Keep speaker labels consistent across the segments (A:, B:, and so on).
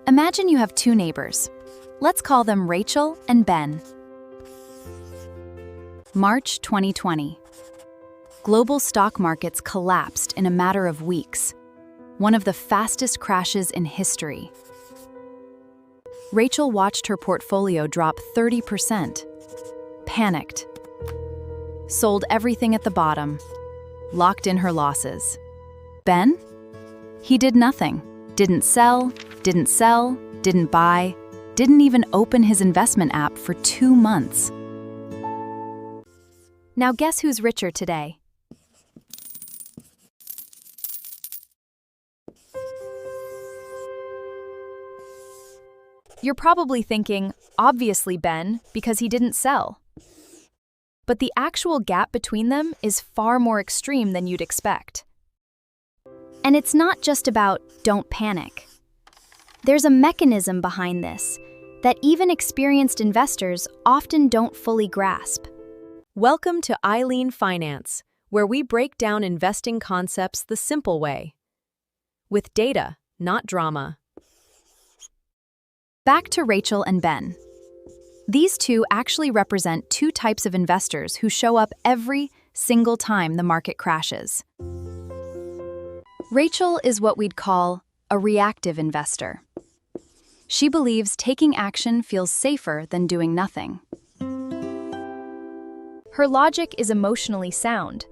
A: Imagine you have two neighbors. Let's call them Rachel and Ben. March 2020. Global stock markets collapsed in a matter of weeks, one of the fastest crashes in history. Rachel watched her portfolio drop 30%, panicked, sold everything at the bottom, locked in her losses. Ben? He did nothing. Didn't sell, didn't buy, didn't even open his investment app for 2 months. Now guess who's richer today? You're probably thinking, obviously Ben, because he didn't sell. But the actual gap between them is far more extreme than you'd expect. And it's not just about don't panic. There's a mechanism behind this that even experienced investors often don't fully grasp.
B: Welcome to Eileen Finance, where we break down investing concepts the simple way. With data, not drama.
A: Back to Rachel and Ben. These two actually represent two types of investors who show up every single time the market crashes. Rachel is what we'd call a reactive investor. She believes taking action feels safer than doing nothing. Her logic is emotionally sound.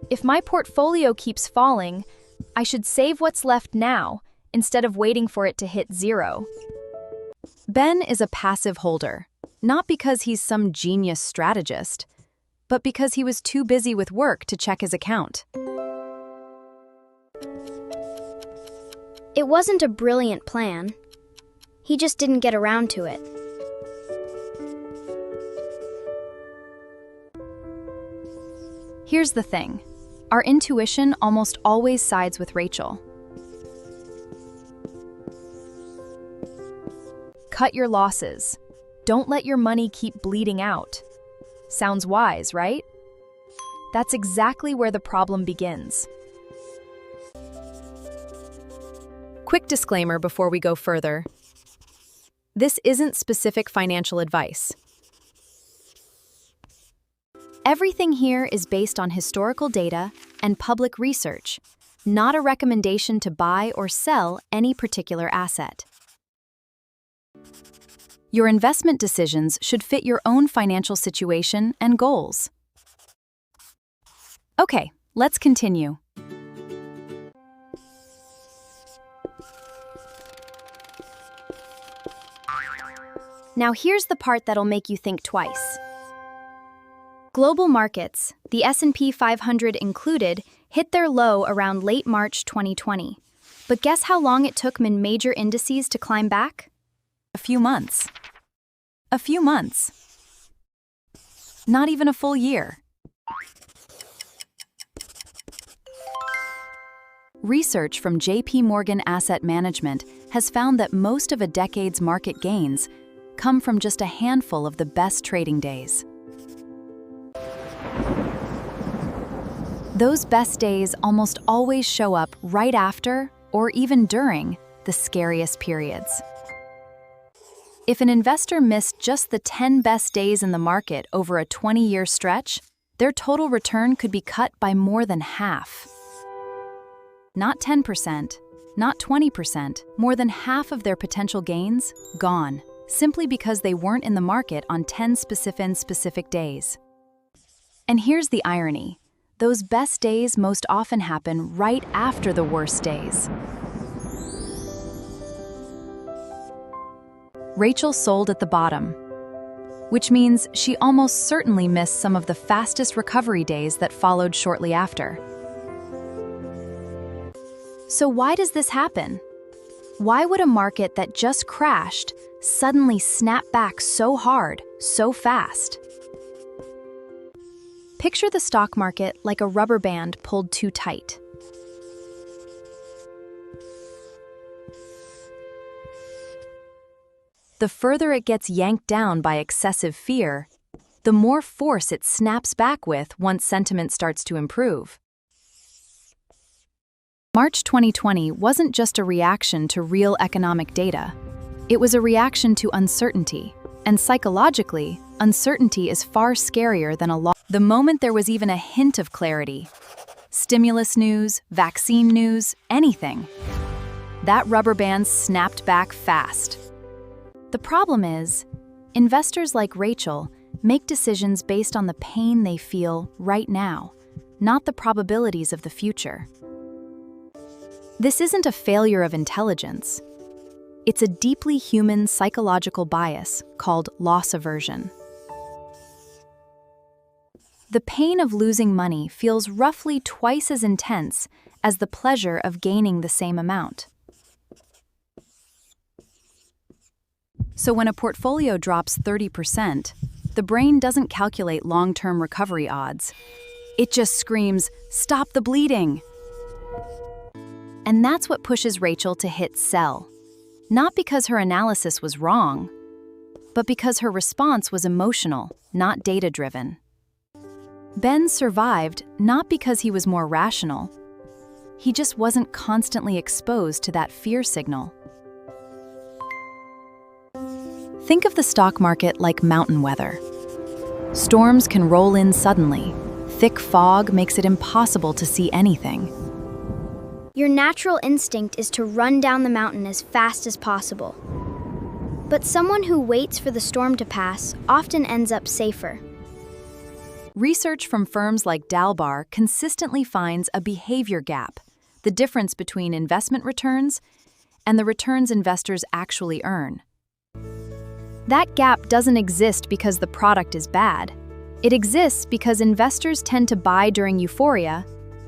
A: If my portfolio keeps falling, I should save what's left now instead of waiting for it to hit zero. Ben is a passive holder, not because he's some genius strategist, but because he was too busy with work to check his account.
C: It wasn't a brilliant plan. He just didn't get around to it.
A: Here's the thing. Our intuition almost always sides with Rachel. Cut your losses. Don't let your money keep bleeding out. Sounds wise, right? That's exactly where the problem begins.
B: Quick disclaimer before we go further. This isn't specific financial advice.
A: Everything here is based on historical data and public research, not a recommendation to buy or sell any particular asset. Your investment decisions should fit your own financial situation and goals. Okay, let's continue. Now here's the part that'll make you think twice. Global markets, the S&P 500 included, hit their low around late March 2020. But guess how long it took major indices to climb back? A few months. A few months. Not even a full year. Research from J.P. Morgan Asset Management has found that most of a decade's market gains come from just a handful of the best trading days. Those best days almost always show up right after or even during the scariest periods. If an investor missed just the 10 best days in the market over a 20-year stretch, their total return could be cut by more than half. Not 10%, not 20%, more than half of their potential gains gone, simply because they weren't in the market on 10 specific days. And here's the irony. Those best days most often happen right after the worst days. Rachel sold at the bottom, which means she almost certainly missed some of the fastest recovery days that followed shortly after. So why does this happen? Why would a market that just crashed suddenly snap back so hard, so fast? Picture the stock market like a rubber band pulled too tight. The further it gets yanked down by excessive fear, the more force it snaps back with once sentiment starts to improve. March 2020 wasn't just a reaction to real economic data. It was a reaction to uncertainty. And psychologically, uncertainty is far scarier than a loss. The moment there was even a hint of clarity, stimulus news, vaccine news, anything, that rubber band snapped back fast. The problem is, investors like Rachel make decisions based on the pain they feel right now, not the probabilities of the future. This isn't a failure of intelligence. It's a deeply human psychological bias called loss aversion. The pain of losing money feels roughly twice as intense as the pleasure of gaining the same amount. So when a portfolio drops 30%, the brain doesn't calculate long-term recovery odds. It just screams, "Stop the bleeding!" And that's what pushes Rachel to hit sell. Not because her analysis was wrong, but because her response was emotional, not data-driven. Ben survived not because he was more rational. He just wasn't constantly exposed to that fear signal. Think of the stock market like mountain weather. Storms can roll in suddenly. Thick fog makes it impossible to see anything.
C: Your natural instinct is to run down the mountain as fast as possible. But someone who waits for the storm to pass often ends up safer.
A: Research from firms like Dalbar consistently finds a behavior gap, the difference between investment returns and the returns investors actually earn. That gap doesn't exist because the product is bad. It exists because investors tend to buy during euphoria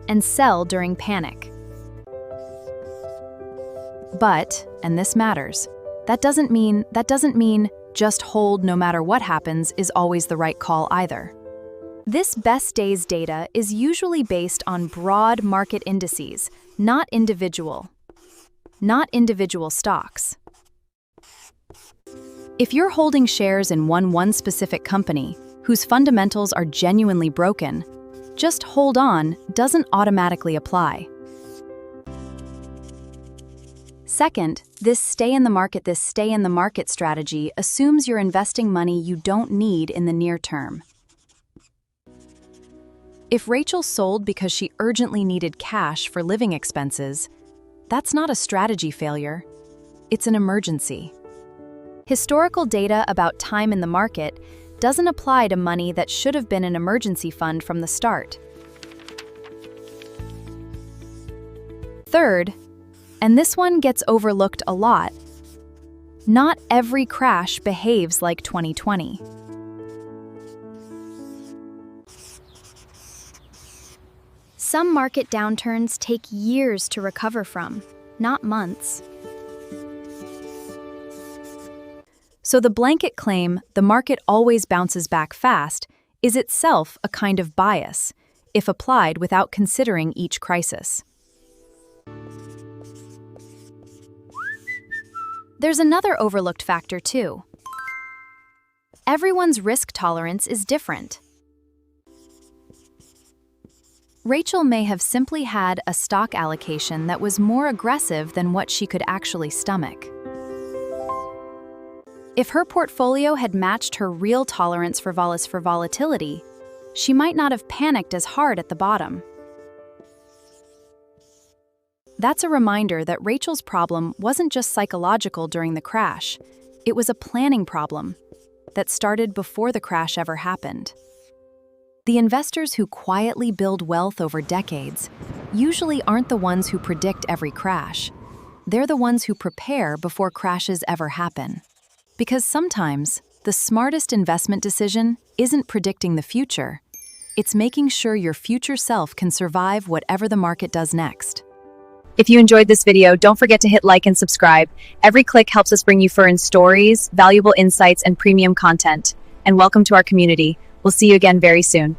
A: and sell during panic. But, and this matters, that doesn't mean just hold no matter what happens is always the right call either. This best days data is usually based on broad market indices, not individual stocks. If you're holding shares in one specific company whose fundamentals are genuinely broken, just hold on doesn't automatically apply. Second, this stay in the market strategy assumes you're investing money you don't need in the near term. If Rachel sold because she urgently needed cash for living expenses, that's not a strategy failure. It's an emergency. Historical data about time in the market doesn't apply to money that should have been an emergency fund from the start. Third, and this one gets overlooked a lot, not every crash behaves like 2020.
C: Some market downturns take years to recover from, not months.
A: So the blanket claim, "the market always bounces back fast," is itself a kind of bias, if applied without considering each crisis. There's another overlooked factor too. Everyone's risk tolerance is different. Rachel may have simply had a stock allocation that was more aggressive than what she could actually stomach. If her portfolio had matched her real tolerance for volatility, she might not have panicked as hard at the bottom. That's a reminder that Rachel's problem wasn't just psychological during the crash. It was a planning problem that started before the crash ever happened. The investors who quietly build wealth over decades usually aren't the ones who predict every crash. They're the ones who prepare before crashes ever happen. Because sometimes, the smartest investment decision isn't predicting the future. It's making sure your future self can survive whatever the market does next.
B: If you enjoyed this video, don't forget to hit like and subscribe. Every click helps us bring you fun stories, valuable insights, and premium content. And welcome to our community. We'll see you again very soon.